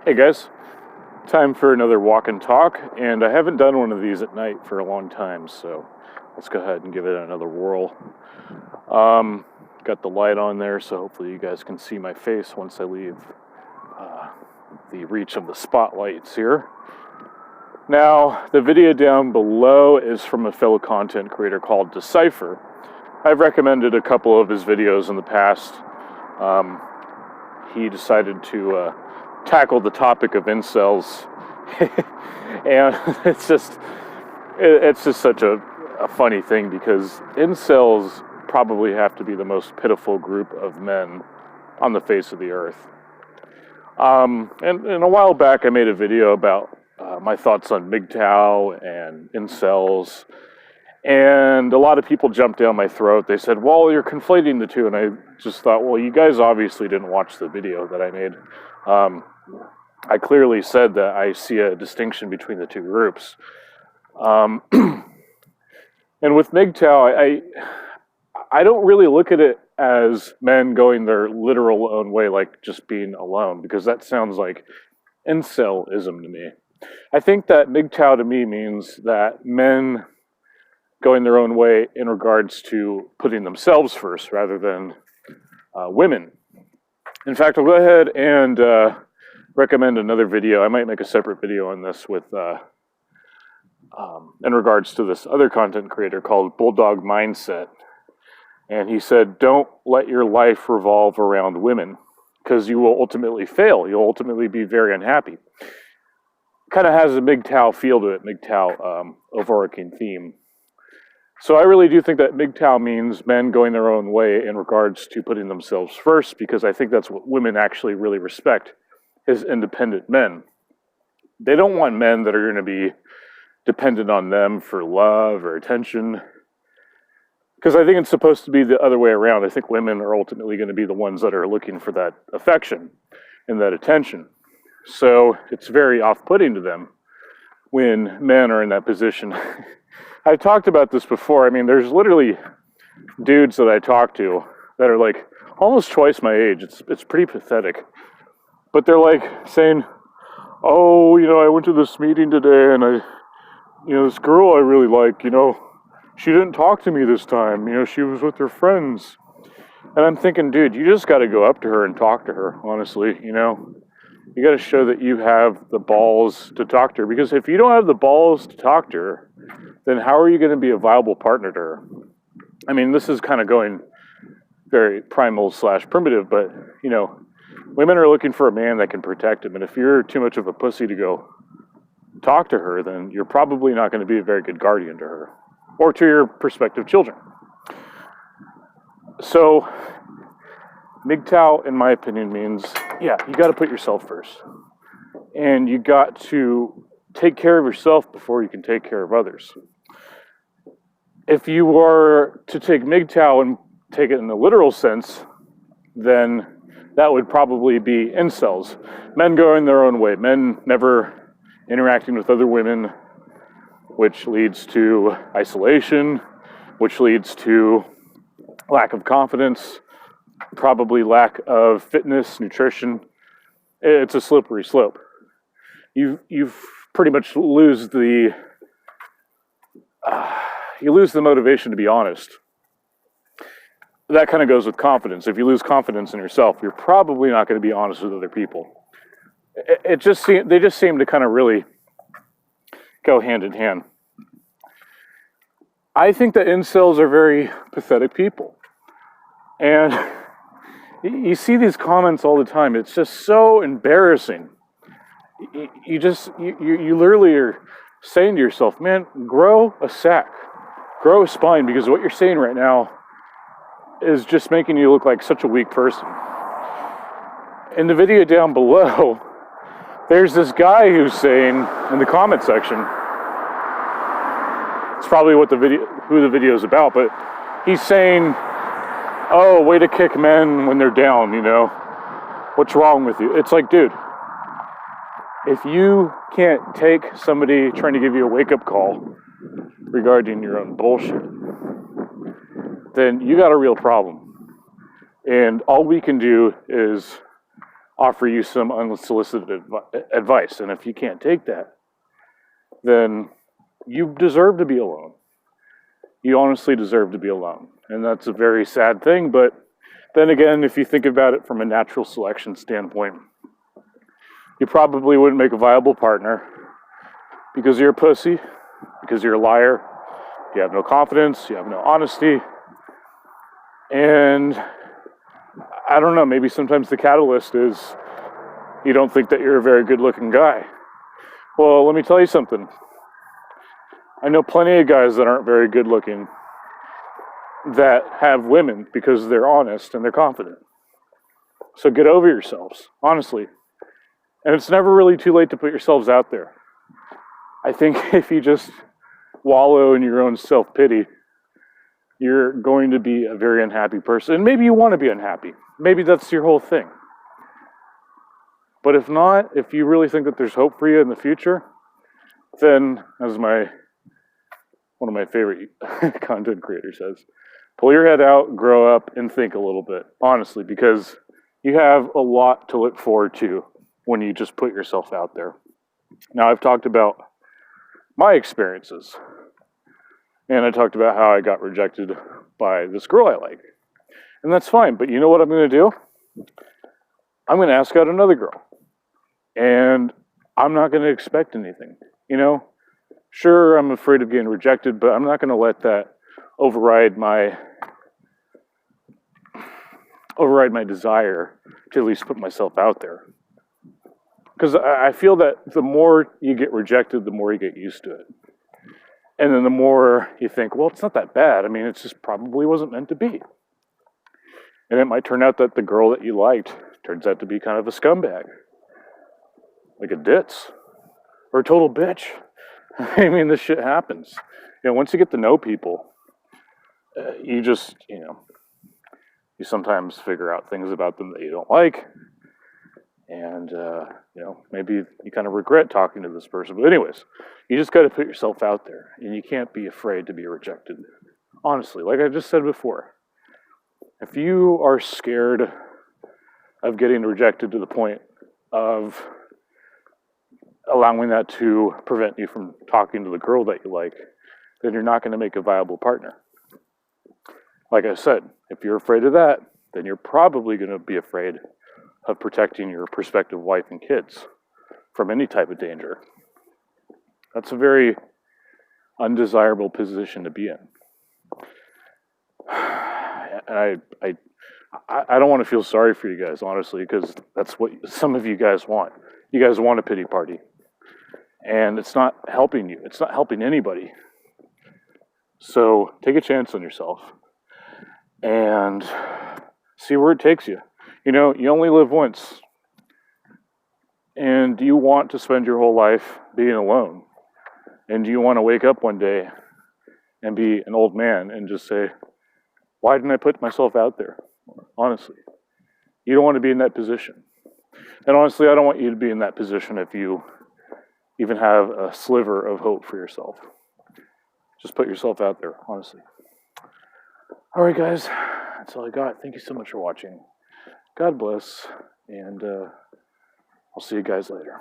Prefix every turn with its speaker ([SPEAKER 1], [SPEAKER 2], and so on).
[SPEAKER 1] Hey guys, time for another walk and talk, and I haven't done one of these at night for a long time, so let's go ahead and give it another whirl. Got the light on there, so hopefully you guys can see my face once I leave the reach of the spotlights here. Now, the video down below is from a fellow content creator called Decipher. I've recommended a couple of his videos in the past. He decided to tackle the topic of incels, and it's just such a funny thing, because incels probably have to be the most pitiful group of men on the face of the earth. And a while back I made a video about my thoughts on MGTOW and incels, and a lot of people jumped down my throat. They said, well, you're conflating the two. And I just thought, well, you guys obviously didn't watch the video that I made. I clearly said that I see a distinction between the two groups. And with MGTOW, I don't really look at it as men going their literal own way, like just being alone, because that sounds like incelism to me. I think that MGTOW to me means that men going their own way in regards to putting themselves first rather than women. In fact, I'll go ahead and recommend another video. I might make a separate video on this with in regards to this other content creator called Bulldog Mindset. And he said, don't let your life revolve around women, because you will ultimately fail. You'll ultimately be very unhappy. Kind of has a MGTOW feel to it, MGTOW overarching theme. So I really do think that MGTOW means men going their own way in regards to putting themselves first, because I think that's what women actually really respect, is independent men. They don't want men that are going to be dependent on them for love or attention, because I think it's supposed to be the other way around. I think women are ultimately going to be the ones that are looking for that affection and that attention. So it's very off-putting to them when men are in that position. I've talked about this before. I mean, there's literally dudes that I talk to that are like almost twice my age. It's pretty pathetic. But they're like saying, oh, I went to this meeting today, and this girl I really like, she didn't talk to me this time. She was with her friends. And I'm thinking, dude, you just got to go up to her and talk to her, honestly, You got to show that you have the balls to talk to her. Because if you don't have the balls to talk to her, then how are you going to be a viable partner to her? I mean, this is kind of going very primal / primitive, but, women are looking for a man that can protect them. And if you're too much of a pussy to go talk to her, then you're probably not going to be a very good guardian to her or to your prospective children. So MGTOW, in my opinion, means, you got to put yourself first. And you got to take care of yourself before you can take care of others. If you were to take MGTOW and take it in the literal sense, then that would probably be incels. Men going their own way. Men never interacting with other women, which leads to isolation, which leads to lack of confidence, probably lack of fitness, nutrition. It's a slippery slope. You've pretty much lose the motivation to be honest. That kind of goes with confidence. If you lose confidence in yourself, you're probably not going to be honest with other people. They just seem to kind of really go hand in hand. I think that incels are very pathetic people. And you see these comments all the time. It's just so embarrassing. You literally are saying to yourself, man, grow a sack, grow a spine, because what you're saying right now is just making you look like such a weak person. In the video down below, there's this guy who's saying in the comment section, it's probably who the video is about, but he's saying, oh, way to kick men when they're down, what's wrong with you? It's like, dude, if you can't take somebody trying to give you a wake-up call regarding your own bullshit, then you got a real problem. And all we can do is offer you some unsolicited advice. And if you can't take that, then you deserve to be alone. You honestly deserve to be alone. And that's a very sad thing, but then again, if you think about it from a natural selection standpoint, you probably wouldn't make a viable partner because you're a pussy, because you're a liar, you have no confidence, you have no honesty, and I don't know, maybe sometimes the catalyst is you don't think that you're a very good-looking guy. Well, let me tell you something. I know plenty of guys that aren't very good-looking that have women because they're honest and they're confident. So get over yourselves, honestly. And it's never really too late to put yourselves out there. I think if you just wallow in your own self-pity, you're going to be a very unhappy person. And maybe you want to be unhappy. Maybe that's your whole thing. But if not, if you really think that there's hope for you in the future, then, as one of my favorite content creators says, pull your head out, grow up, and think a little bit, honestly, because you have a lot to look forward to when you just put yourself out there. Now, I've talked about my experiences, and I talked about how I got rejected by this girl I like. And that's fine, but you know what I'm going to do? I'm going to ask out another girl. And I'm not going to expect anything, you know? Sure, I'm afraid of getting rejected, but I'm not going to let that override my desire to at least put myself out there. Because I feel that the more you get rejected, the more you get used to it. And then the more you think, well, it's not that bad. I mean, it just probably wasn't meant to be. And it might turn out that the girl that you liked turns out to be kind of a scumbag. Like a ditz. Or a total bitch. I mean, this shit happens. You know, once you get to know people, you just, you sometimes figure out things about them that you don't like. And, maybe you kind of regret talking to this person. But anyways, you just got to put yourself out there. And you can't be afraid to be rejected. Honestly, like I just said before, if you are scared of getting rejected to the point of allowing that to prevent you from talking to the girl that you like, then you're not going to make a viable partner. Like I said, if you're afraid of that, then you're probably going to be afraid of protecting your prospective wife and kids from any type of danger. That's a very undesirable position to be in. And I don't want to feel sorry for you guys, honestly, because that's what some of you guys want. You guys want a pity party. And it's not helping you. It's not helping anybody. So take a chance on yourself and see where it takes you. You know, you only live once. And do you want to spend your whole life being alone? And do you want to wake up one day and be an old man and just say, why didn't I put myself out there? Honestly, you don't want to be in that position. And honestly, I don't want you to be in that position if you even have a sliver of hope for yourself. Just put yourself out there, honestly. All right, guys, that's all I got. Thank you so much for watching. God bless, and I'll see you guys later.